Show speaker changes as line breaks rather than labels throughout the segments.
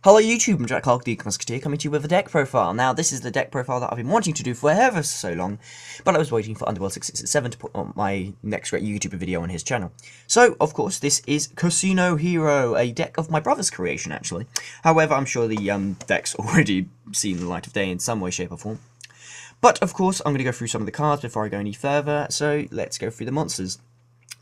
Hello YouTube, I'm Jack Clark, the Musketeer, coming to you with a deck profile. Now, this is the deck profile that I've been wanting to do for ever so long, but I was waiting for Underworld 667 to put on my next great YouTuber video on his channel. So, of course, this is Casino Hero, a deck of my brother's creation, actually. However, I'm sure the deck's already seen the light of day in some way, shape, or form. But, of course, I'm going to go through some of the cards before I go any further, so let's go through the monsters.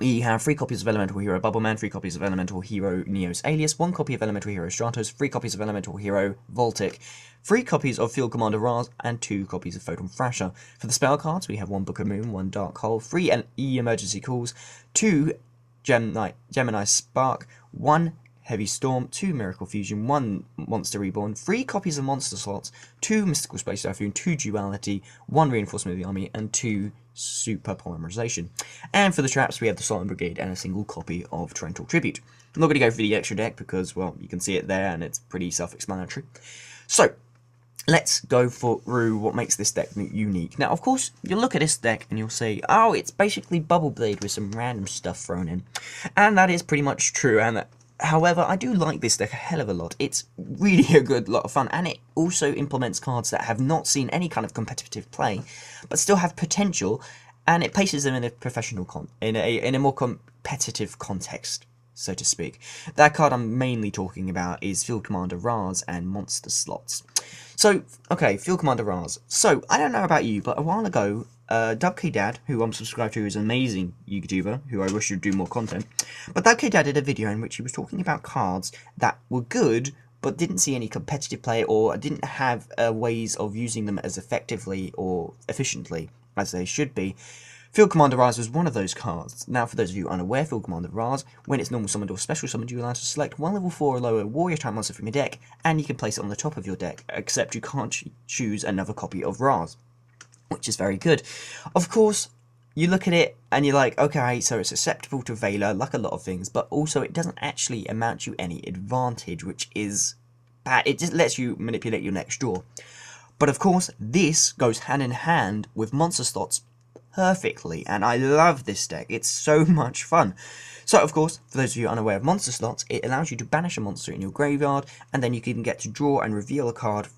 We have 3 copies of Elemental Hero Bubbleman, 3 copies of Elemental Hero Neos Alius, 1 copy of Elemental Hero Stratos, 3 copies of Elemental Hero Voltic, 3 copies of Field-Commnader Rahz, and 2 copies of Photon Thrasher. For the spell cards, we have 1 Book of Moon, 1 Dark Hole, 3 emergency calls, 2 Gemini Spark, 1 Heavy Storm, 2 Miracle Fusion, 1 Monster Reborn, 3 copies of Monster Slots, 2 Mystical Space Typhoon, 2 Duality, 1 Reinforcement of the Army, and 2 Super Polymerization. And for the traps, we have the Solemn Brigade and a single copy of Torrential Tribute. I'm not going to go through the extra deck because, well, you can see it there and it's pretty self-explanatory. So, let's go through what makes this deck unique. Now, of course, you'll look at this deck and you'll say, oh, it's basically Bubble Blade with some random stuff thrown in. And that is pretty much true, and however, I do like this deck a hell of a lot. It's really a good lot of fun, and it also implements cards that have not seen any kind of competitive play, but still have potential, and it places them in a professional in a more competitive context, so to speak. That card I'm mainly talking about is Field-Commnader Rahz and Monster Slots. So, okay, Field-Commnader Rahz. So, I don't know about you, but a while ago, Dad, who I'm subscribed to, is an amazing YouTuber, who I wish would do more content. But Dad did a video in which he was talking about cards that were good, but didn't see any competitive play, or didn't have ways of using them as effectively or efficiently as they should be. Field-Commnader Rahz was one of those cards. Now, for those of you unaware, Field-Commnader Rahz, when it's normal summoned or special summoned, you're allowed to select 1 level 4 or lower warrior type monster from your deck, and you can place it on the top of your deck, except you can't choose another copy of Rahz, which is very good. Of course, you look at it and you're like, okay, so it's susceptible to Veiler, like a lot of things, but also it doesn't actually amount you any advantage, which is bad. It just lets you manipulate your next draw. But of course, this goes hand in hand with Monster Slots perfectly, and I love this deck. It's so much fun. So, of course, for those of you unaware of Monster Slots, it allows you to banish a monster in your graveyard, and then you can get to draw and reveal a card,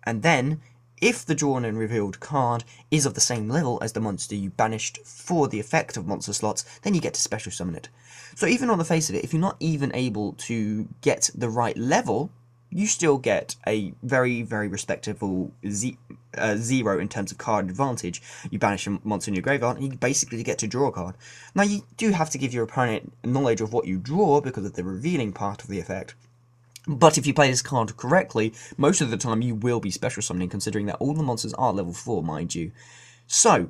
and then if the drawn and revealed card is of the same level as the monster you banished for the effect of Monster Slots, then you get to special summon it. So even on the face of it, if you're not even able to get the right level, you still get a very, very respectable 0 in terms of card advantage. You banish a monster in your graveyard, and you basically get to draw a card. Now, you do have to give your opponent knowledge of what you draw because of the revealing part of the effect. But if you play this card correctly, most of the time you will be special summoning, considering that all the monsters are level 4, mind you. So,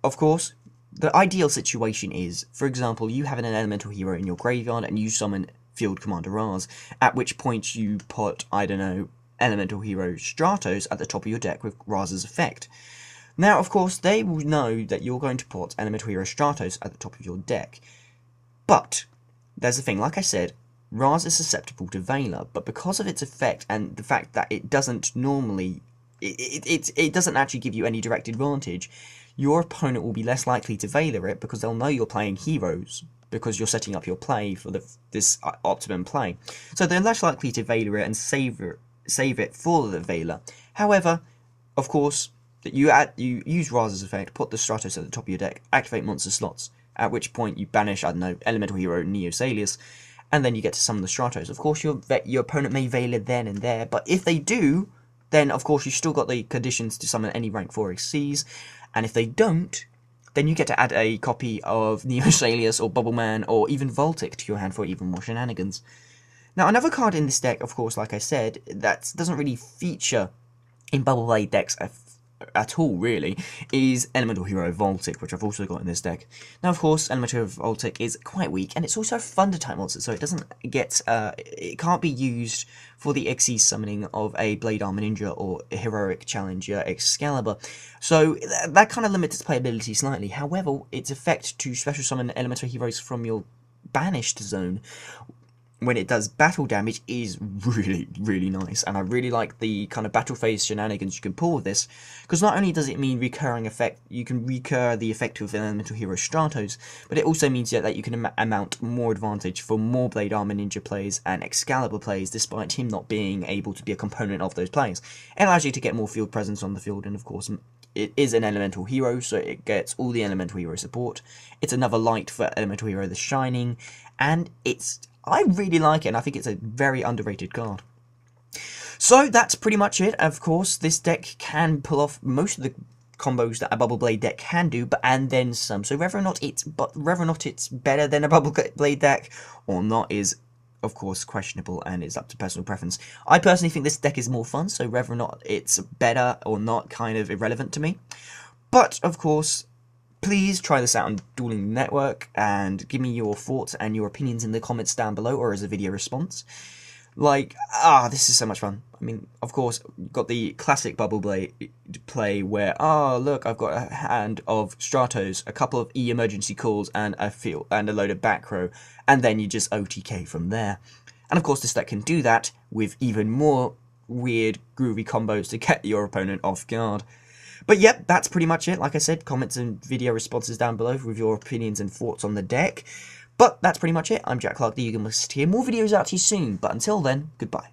of course, the ideal situation is, for example, you have an elemental hero in your graveyard and you summon Field-Commnader Rahz, at which point you put, I don't know, elemental hero Stratos at the top of your deck with Rahz's effect. Now, of course, they will know that you're going to put elemental hero Stratos at the top of your deck. But, there's the thing, like I said, Rahz is susceptible to Veiler, but because of its effect and the fact that it doesn't normally, it doesn't actually give you any direct advantage, your opponent will be less likely to Veiler it because they'll know you're playing heroes, because you're setting up your play for this optimum play. So they're less likely to Veiler it and save it for the Veiler. However, of course, you use Rahz's effect, put the Stratos at the top of your deck, activate Monster Slots, at which point you banish, I don't know, elemental hero Neos Alius, and then you get to summon the Stratos. Of course, your opponent may Veiler then and there, but if they do, then of course you've still got the conditions to summon any rank 4 XCs, and if they don't, then you get to add a copy of Neos Alius or Bubbleman or even Voltic to your hand for even more shenanigans. Now, another card in this deck, of course, like I said, that doesn't really feature in Bubble Blade decks at all, really, is Elemental Hero Voltic, which I've also got in this deck. Now, of course, Elemental Hero Voltic is quite weak, and it's also a Thunder type monster, so it doesn't get, it can't be used for the XE summoning of a Blade Armor Ninja or a Heroic Challenger Excalibur. So that kind of limits its playability slightly. However, its effect to special summon Elemental Heroes from your banished zone when it does battle damage is really, really nice. And I really like the kind of battle phase shenanigans you can pull with this, because not only does it mean recurring effect, you can recur the effect of elemental hero Stratos, but it also means that you can amount more advantage for more Blade Armor Ninja plays and Excalibur plays, despite him not being able to be a component of those plays. It allows you to get more field presence on the field, and of course it is an elemental hero, so it gets all the elemental hero support. It's another light for elemental hero The Shining, and I really like it, and I think it's a very underrated card. So that's pretty much it. Of course, this deck can pull off most of the combos that a Bubble Blade deck can do, and then some. So whether or not it's better than a Bubble Blade deck or not is, of course, questionable, and it's up to personal preference. I personally think this deck is more fun, so whether or not it's better or not, kind of irrelevant to me. But of course, please try this out on Dueling Network, and give me your thoughts and your opinions in the comments down below, or as a video response. Like, this is so much fun. I mean, of course, got the classic Bubble Blade play where, look, I've got a hand of Stratos, a couple of emergency calls, and a load of back row, and then you just OTK from there. And of course, this deck can do that with even more weird, groovy combos to get your opponent off guard. But yep, that's pretty much it. Like I said, comments and video responses down below with your opinions and thoughts on the deck. But that's pretty much it. I'm Jack Clark, the Eagle here. More videos out to you soon. But until then, goodbye.